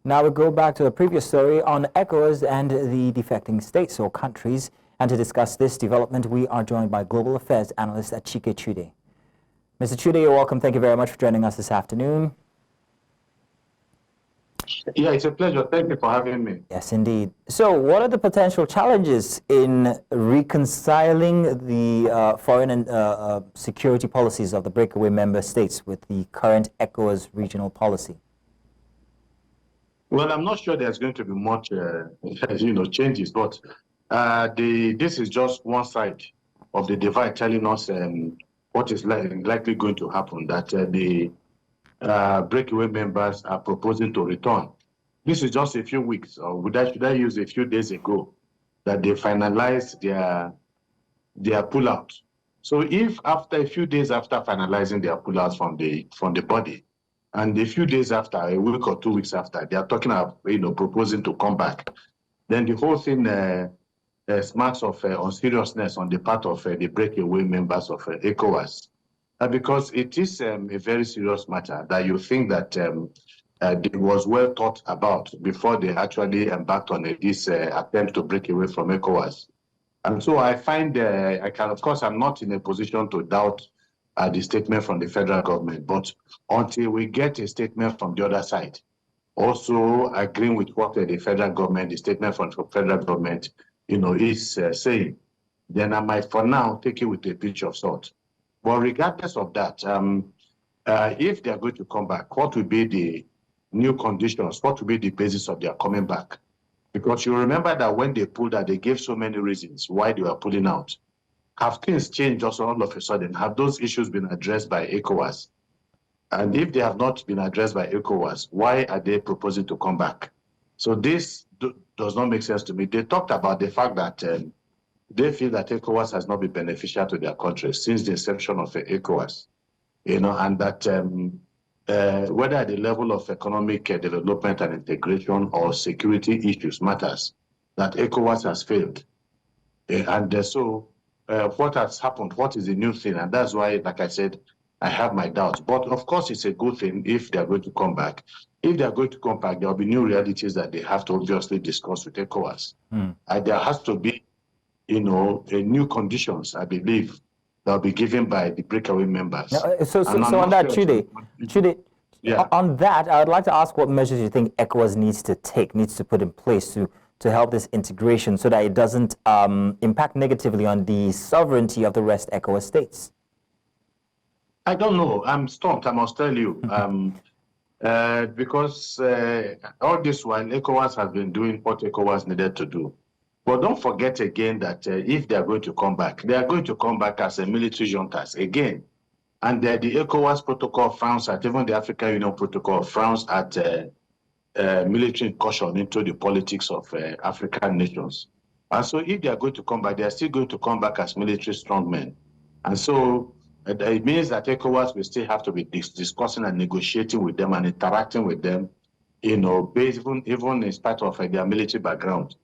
Now we go back to a previous story on ECOWAS and the defecting states or countries. And to discuss this development, we are joined by Global Affairs Analyst Achike Chude. Mr. Chude, you're welcome. Thank you very much for joining us this afternoon. Yeah, it's a pleasure. Thank you for having me. Yes, indeed. So what are the potential challenges in reconciling the foreign and security policies of the Breakaway member states with the current ECOWAS regional policy? Well, I'm not sure there's going to be much, changes, but this is just one side of the divide telling us what is likely going to happen, that the Breakaway members are proposing to return. This is just a few weeks, or should I use a few days ago, that they finalized their pullout. So if after a few days after finalizing their pullout from the body, and a few days after, a week or 2 weeks after, they are talking about, proposing to come back, then the whole thing smacks of unseriousness on the part of the Breakaway members of ECOWAS, because it is a very serious matter that you think that it was well thought about before they actually embarked on this attempt to break away from ECOWAS. And so I find, of course, I'm not in a position to doubt the statement from the federal government, but until we get a statement from the other side, also agreeing with what the federal government, the statement from the federal government, is saying, then I might, for now, take it with a pinch of salt. But regardless of that, if they are going to come back, what will be the new conditions? What will be the basis of their coming back? Because you remember that when they pulled out, they gave so many reasons why they were pulling out. Have things changed also all of a sudden? Have those issues been addressed by ECOWAS? And if they have not been addressed by ECOWAS, why are they proposing to come back? So this does not make sense to me. They talked about the fact that they feel that ECOWAS has not been beneficial to their country since the inception of ECOWAS, and that whether at the level of economic development and integration or security issues matters, that ECOWAS has failed. So what has happened? What is the new thing? And that's why, like I said, I have my doubts. But of course, it's a good thing if they're going to come back. If they're going to come back, there will be new realities that they have to obviously discuss with ECOWAS. There has to be, new conditions, I believe, that will be given by the Breakaway members. So on that, Chude, yeah. On that, I would like to ask what measures you think ECOWAS needs to put in place to help this integration so that it doesn't impact negatively on the sovereignty of the rest ECOWAS states. I don't know. I'm stumped, I must tell you. Because all this while, ECOWAS has been doing what ECOWAS needed to do. But don't forget again that if they are going to come back, they are going to come back as a military juntas again. And the ECOWAS protocol frowns at, even the African Union protocol frowns at military incursion into the politics of African nations. And so if they are going to come back, they are still going to come back as military strongmen. And so it means that ECOWAS will still have to be discussing and negotiating with them and interacting with them, based even in spite of their military background.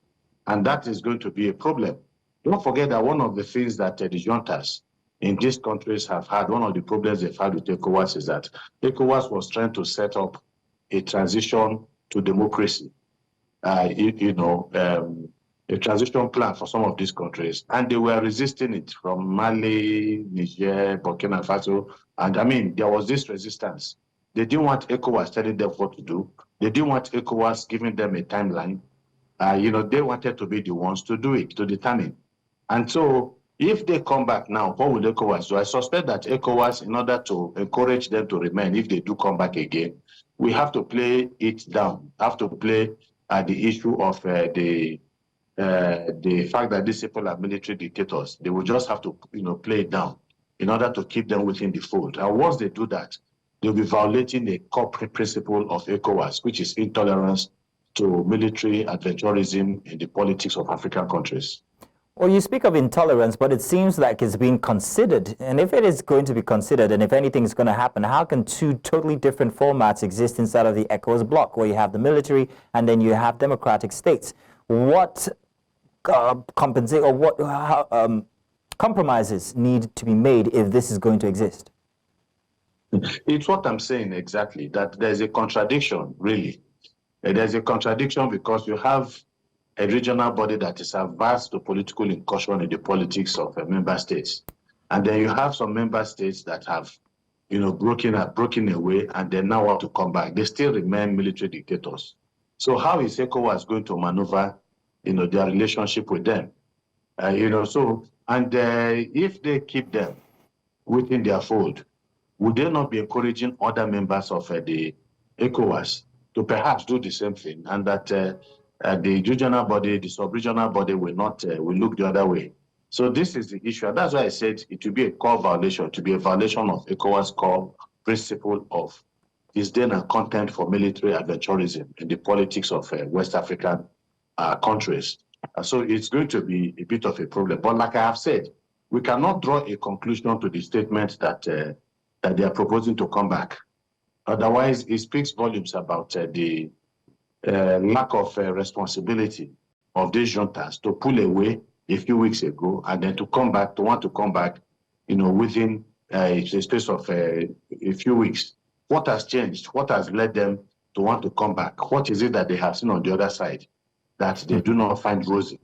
And that is going to be a problem. Don't forget that one of the things that the juntas in these countries have had, one of the problems they've had with ECOWAS is that ECOWAS was trying to set up a transition to democracy, a transition plan for some of these countries. And they were resisting it, from Mali, Niger, Burkina Faso. And there was this resistance. They didn't want ECOWAS telling them what to do. They didn't want ECOWAS giving them a timeline. They wanted to be the ones to do it, to determine. And so if they come back now, what will ECOWAS do? I suspect that ECOWAS, in order to encourage them to remain, if they do come back again, we have to play it down, have to play the issue of the fact that these people are military dictators. They will just have to, play it down in order to keep them within the fold. And once they do that, they'll be violating the core principle of ECOWAS, which is intolerance to military adventurism in the politics of African countries. Well, you speak of intolerance, but it seems like it's being considered. And if it is going to be considered, and if anything is going to happen, how can two totally different formats exist inside of the ECOWAS bloc, where you have the military and then you have democratic states? What compromises need to be made if this is going to exist? It's what I'm saying exactly, that there's a contradiction, really. there's a contradiction because you have a regional body that is averse to political incursion in the politics of member states. And then you have some member states that have, broken away and they now want to come back. They still remain military dictators. So how is ECOWAS going to maneuver, their relationship with them? If they keep them within their fold, would they not be encouraging other members of the ECOWAS to perhaps do the same thing, and that the regional body, the sub-regional body will not will look the other way? So this is the issue, and that's why I said it will be a core violation, to be a violation of ECOWAS core principle of disdain and contempt for military adventurism in the politics of West African countries. So it's going to be a bit of a problem. But like I have said, we cannot draw a conclusion to the statement that that they are proposing to come back. Otherwise, it speaks volumes about the lack of responsibility of these juntas to pull away a few weeks ago and then to want to come back, within a space of a few weeks. What has changed? What has led them to want to come back? What is it that they have seen on the other side that they do not find rosy?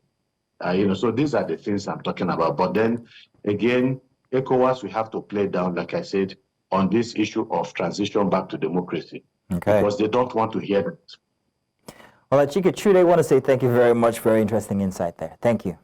So these are the things I'm talking about. But then again, ECOWAS, we have to play down, like I said, on this issue of transition back to democracy. Okay. Because they don't want to hear it. Well, Achike, Chude, I want to say thank you very much for your interesting insight there. Thank you.